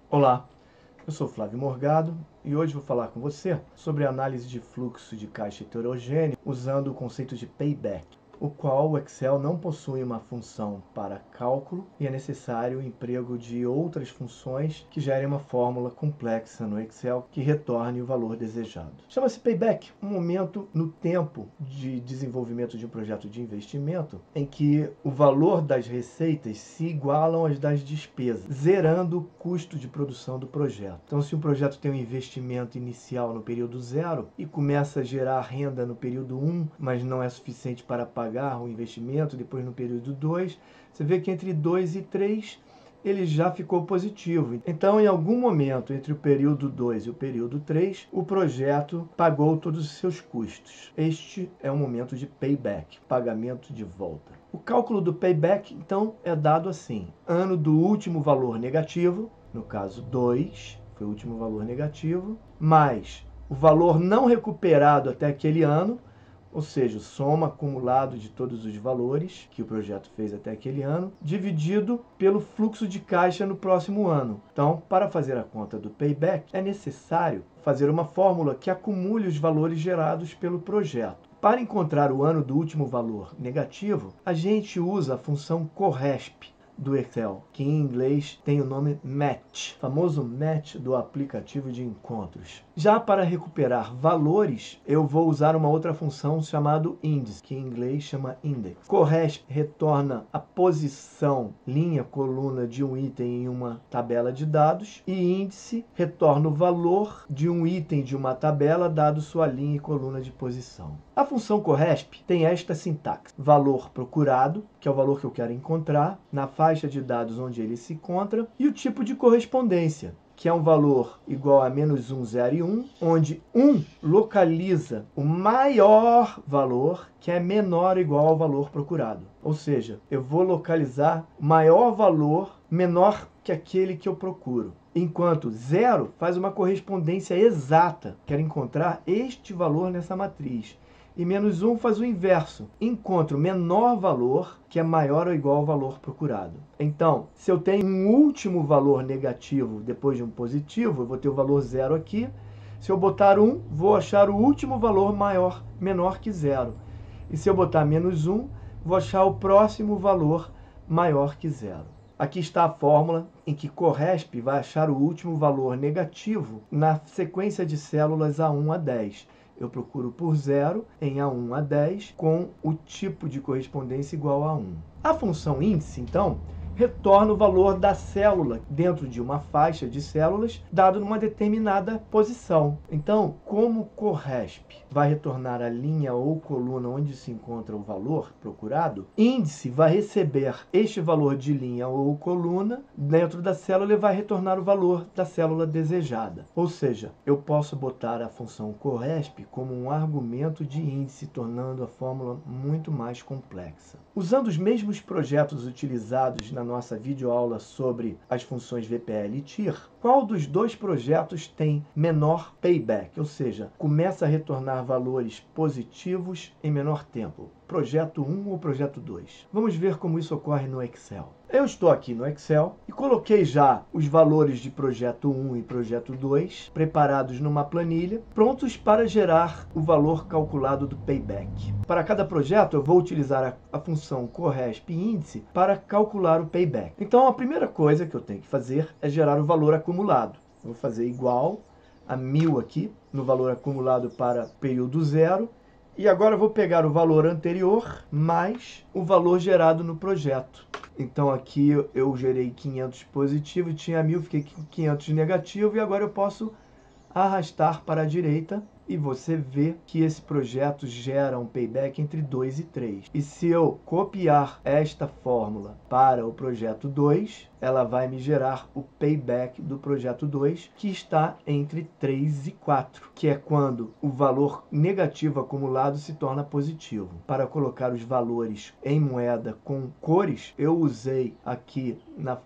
Olá, eu sou Flávio Morgado e hoje vou falar com você sobre a análise de fluxo de caixa heterogêneo usando o conceito de payback, o qual o Excel não possui uma função para cálculo e é necessário o emprego de outras funções que gerem uma fórmula complexa no Excel que retorne o valor desejado. Chama-se payback um momento no tempo de desenvolvimento de um projeto de investimento em que o valor das receitas se igualam às das despesas, zerando o custo de produção do projeto. Então, se um projeto tem um investimento inicial no período 0 e começa a gerar renda no período 1, mas não é suficiente para pagar o investimento, depois no período 2, você vê que entre 2 e 3 ele já ficou positivo. Então, em algum momento entre o período 2 e o período 3, o projeto pagou todos os seus custos. Este é o momento de payback, pagamento de volta. O cálculo do payback, então, é dado assim: ano do último valor negativo, no caso 2, foi o último valor negativo, mais o valor não recuperado até aquele ano, ou seja, soma acumulado de todos os valores que o projeto fez até aquele ano, dividido pelo fluxo de caixa no próximo ano. Então, para fazer a conta do payback, é necessário fazer uma fórmula que acumule os valores gerados pelo projeto. Para encontrar o ano do último valor negativo, a gente usa a função CORRESP do Excel, que em inglês tem o nome match, famoso match do aplicativo de encontros. Já para recuperar valores, eu vou usar uma outra função chamada índice, que em inglês chama index. CORRESP retorna a posição, linha, coluna de um item em uma tabela de dados, e índice retorna o valor de um item de uma tabela dado sua linha e coluna de posição. A função CORRESP tem esta sintaxe: valor procurado, que é o valor que eu quero encontrar, na faixa de dados onde ele se encontra, e o tipo de correspondência, que é um valor igual a -1, 0 e 1, onde 1 localiza o maior valor, que é menor ou igual ao valor procurado. Ou seja, eu vou localizar o maior valor menor que aquele que eu procuro. Enquanto 0 faz uma correspondência exata, quero encontrar este valor nessa matriz. E -1 faz o inverso, encontra o menor valor, que é maior ou igual ao valor procurado. Então, se eu tenho um último valor negativo depois de um positivo, eu vou ter o valor 0 aqui. Se eu botar 1, vou achar o último valor menor que 0. E se eu botar -1, vou achar o próximo valor maior que 0. Aqui está a fórmula em que CORRESP vai achar o último valor negativo na sequência de células A1 a 10. Eu procuro por 0 em A1 a 10 com o tipo de correspondência igual a 1. A função índice, então, retorna o valor da célula dentro de uma faixa de células dado numa determinada posição. Então, como CORRESP vai retornar a linha ou coluna onde se encontra o valor procurado, índice vai receber este valor de linha ou coluna dentro da célula e vai retornar o valor da célula desejada. Ou seja, eu posso botar a função CORRESP como um argumento de índice, tornando a fórmula muito mais complexa. Usando os mesmos projetos utilizados na nossa videoaula sobre as funções VPL e TIR, qual dos dois projetos tem menor payback, ou seja, começa a retornar valores positivos em menor tempo? Projeto 1 ou projeto 2? Vamos ver como isso ocorre no Excel. Eu estou aqui no Excel e coloquei já os valores de projeto 1 e projeto 2 preparados numa planilha, prontos para gerar o valor calculado do payback. Para cada projeto, eu vou utilizar a função CORRESP índice para calcular o payback. Então, a primeira coisa que eu tenho que fazer é gerar o valor acumulado. Eu vou fazer igual a 1000 aqui, no valor acumulado para período 0. E agora eu vou pegar o valor anterior mais o valor gerado no projeto. Então aqui eu gerei 500 positivo, tinha 1000, fiquei com 500 negativo, e agora eu posso arrastar para a direita e você vê que esse projeto gera um payback entre 2 e 3. E se eu copiar esta fórmula para o projeto 2, ela vai me gerar o payback do projeto 2, que está entre 3 e 4, que é quando o valor negativo acumulado se torna positivo. Para colocar os valores em moeda com cores, eu usei aqui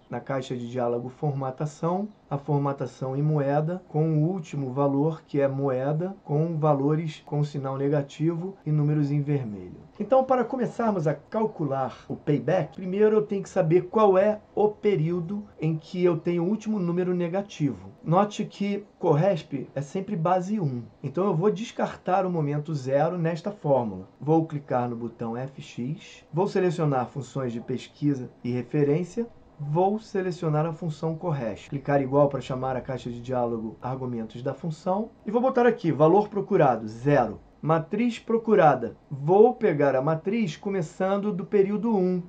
na caixa de diálogo formatação, a formatação em moeda com o último valor, que é moeda, com valores com sinal negativo e números em vermelho. Então, para começarmos a calcular o payback, primeiro eu tenho que saber qual é o período em que eu tenho o último número negativo. Note que Corresp é sempre base 1. Então eu vou descartar o momento 0 nesta fórmula. Vou clicar no botão FX, vou selecionar funções de pesquisa e referência, vou selecionar a função Corresp. Clicar igual para chamar a caixa de diálogo argumentos da função. E vou botar aqui, valor procurado, 0. Matriz procurada. Vou pegar a matriz começando do período 1.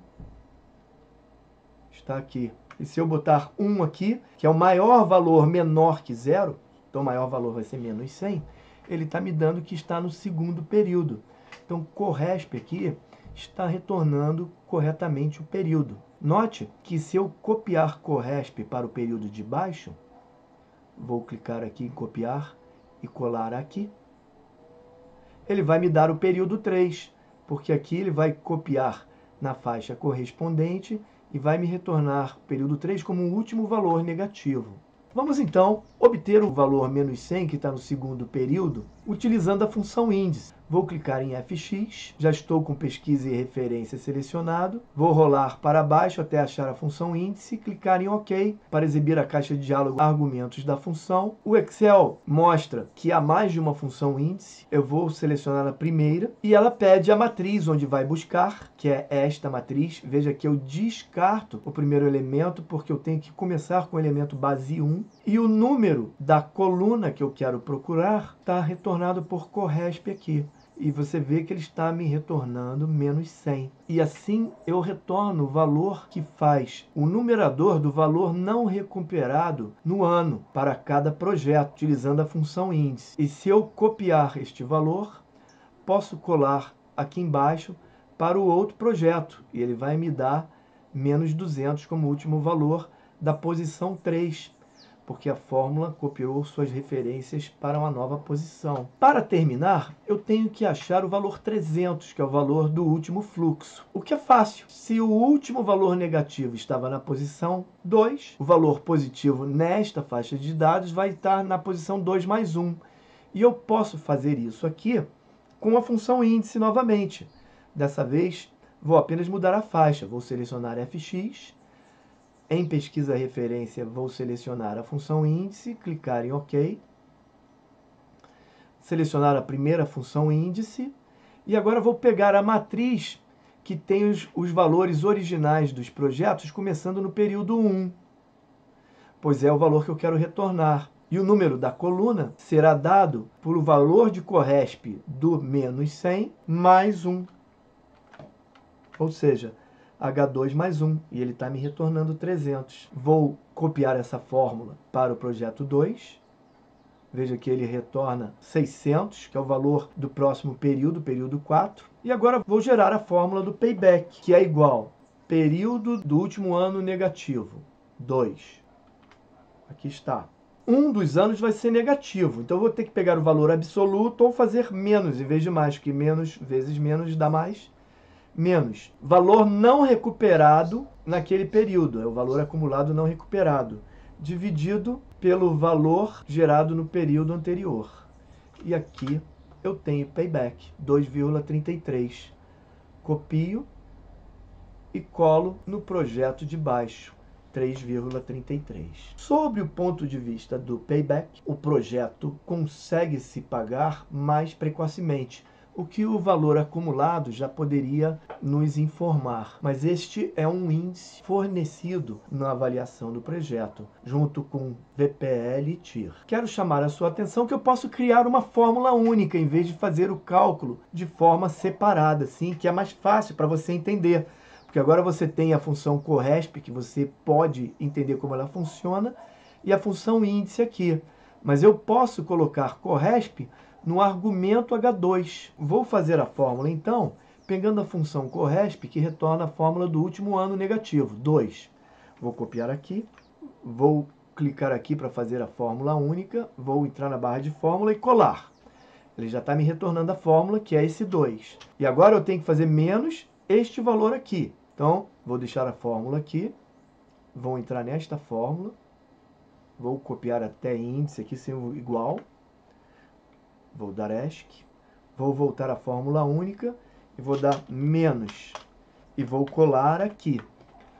Está aqui. E se eu botar 1 aqui, que é o maior valor menor que 0, então o maior valor vai ser menos 100, ele está me dando que está no segundo período. Então, Corresp aqui está retornando corretamente o período. Note que se eu copiar Corresp para o período de baixo, vou clicar aqui em copiar e colar aqui, ele vai me dar o período 3, porque aqui ele vai copiar na faixa correspondente e vai me retornar o período 3 como o último valor negativo. Vamos então obter o valor menos 100, que está no segundo período, utilizando a função índice. Vou clicar em FX, já estou com pesquisa e referência selecionado. Vou rolar para baixo até achar a função índice, clicar em OK para exibir a caixa de diálogo argumentos da função. O Excel mostra que há mais de uma função índice. Eu vou selecionar a primeira e ela pede a matriz onde vai buscar, que é esta matriz. Veja que eu descarto o primeiro elemento porque eu tenho que começar com o elemento base 1. E o número da coluna que eu quero procurar está retornado por Corresp aqui. E você vê que ele está me retornando menos 100. E assim eu retorno o valor que faz o numerador do valor não recuperado no ano para cada projeto, utilizando a função índice. E se eu copiar este valor, posso colar aqui embaixo para o outro projeto. E ele vai me dar menos 200 como último valor da posição 3. Porque a fórmula copiou suas referências para uma nova posição. Para terminar, eu tenho que achar o valor 300, que é o valor do último fluxo. O que é fácil. Se o último valor negativo estava na posição 2, o valor positivo nesta faixa de dados vai estar na posição 2 mais 1. E eu posso fazer isso aqui com a função índice novamente. Dessa vez, vou apenas mudar a faixa. Vou selecionar FX. Em pesquisa referência, vou selecionar a função índice, clicar em OK. Selecionar a primeira função índice. E agora vou pegar a matriz que tem os valores originais dos projetos, começando no período 1. Pois é o valor que eu quero retornar. E o número da coluna será dado por o valor de Corresp do menos 100 mais 1. Ou seja, H2 mais 1, e ele está me retornando 300. Vou copiar essa fórmula para o projeto 2. Veja que ele retorna 600, que é o valor do próximo período, período 4. E agora vou gerar a fórmula do payback, que é igual período do último ano negativo, 2. Aqui está. Um dos anos vai ser negativo, então eu vou ter que pegar o valor absoluto ou fazer menos em vez de mais, que menos vezes menos dá mais. Menos valor não recuperado naquele período, é o valor acumulado não recuperado, dividido pelo valor gerado no período anterior. E aqui eu tenho payback, 2,33. Copio e colo no projeto de baixo, 3,33. Sobre o ponto de vista do payback, o projeto consegue se pagar mais precocemente, o que o valor acumulado já poderia nos informar. Mas este é um índice fornecido na avaliação do projeto, junto com VPL e TIR. Quero chamar a sua atenção que eu posso criar uma fórmula única, em vez de fazer o cálculo de forma separada, assim, que é mais fácil para você entender. Porque agora você tem a função Corresp, que você pode entender como ela funciona, e a função índice aqui. Mas eu posso colocar Corresp no argumento H2. Vou fazer a fórmula, então, pegando a função Corresp, que retorna a fórmula do último ano negativo, 2. Vou copiar aqui, vou clicar aqui para fazer a fórmula única, vou entrar na barra de fórmula e colar. Ele já está me retornando a fórmula, que é esse 2. E agora eu tenho que fazer menos este valor aqui. Então, vou deixar a fórmula aqui, vou entrar nesta fórmula, vou copiar até índice aqui, sendo igual. Vou dar ESC, vou voltar à fórmula única e Eu vou dar menos e vou colar aqui.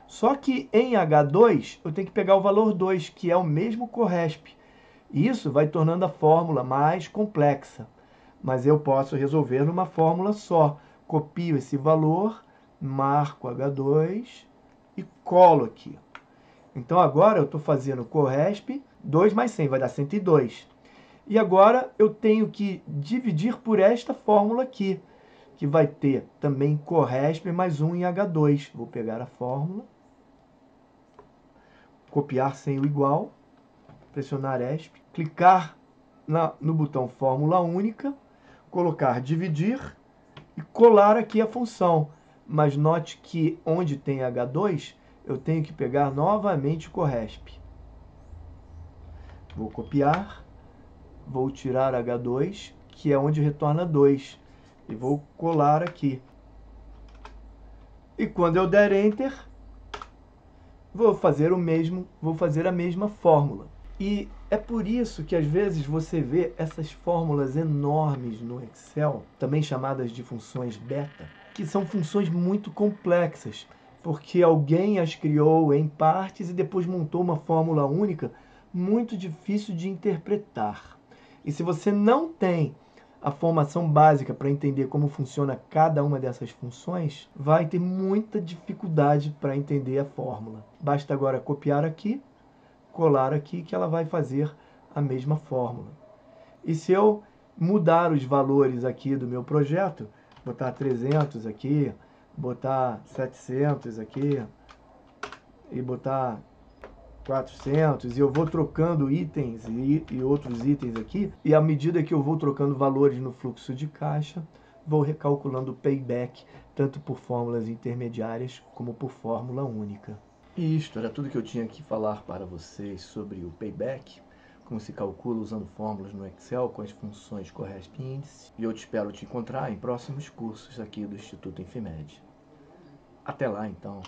Só que em H2 eu tenho que pegar o valor 2, que é o mesmo Corresp. Isso vai tornando a fórmula mais complexa. Mas eu posso resolver numa fórmula só. Copio esse valor, marco H2 e colo aqui. Então agora eu estou fazendo Corresp, 2 mais 100 vai dar 102. E agora eu tenho que dividir por esta fórmula aqui, que vai ter também Corresp mais 1 em H2. Vou pegar a fórmula, copiar sem o igual, pressionar ESP, clicar no botão Fórmula Única, colocar dividir e colar aqui a função. Mas note que onde tem H2, eu tenho que pegar novamente o Corresp. Vou copiar, vou tirar H2, que é onde retorna 2, e vou colar aqui. E quando eu der Enter, vou fazer a mesma fórmula. E é por isso que às vezes você vê essas fórmulas enormes no Excel, também chamadas de funções beta, que são funções muito complexas, porque alguém as criou em partes e depois montou uma fórmula única muito difícil de interpretar. E se você não tem a formação básica para entender como funciona cada uma dessas funções, vai ter muita dificuldade para entender a fórmula. Basta agora copiar aqui, colar aqui, que ela vai fazer a mesma fórmula. E se eu mudar os valores aqui do meu projeto, botar 300 aqui, botar 700 aqui, e botar 400, e eu vou trocando itens e outros itens aqui, e à medida que eu vou trocando valores no fluxo de caixa, vou recalculando o payback, tanto por fórmulas intermediárias como por fórmula única. E isto era tudo que eu tinha que falar para vocês sobre o payback, como se calcula usando fórmulas no Excel com as funções Corresp e Índice. E eu espero te encontrar em próximos cursos aqui do Instituto Infimed. Até lá, então.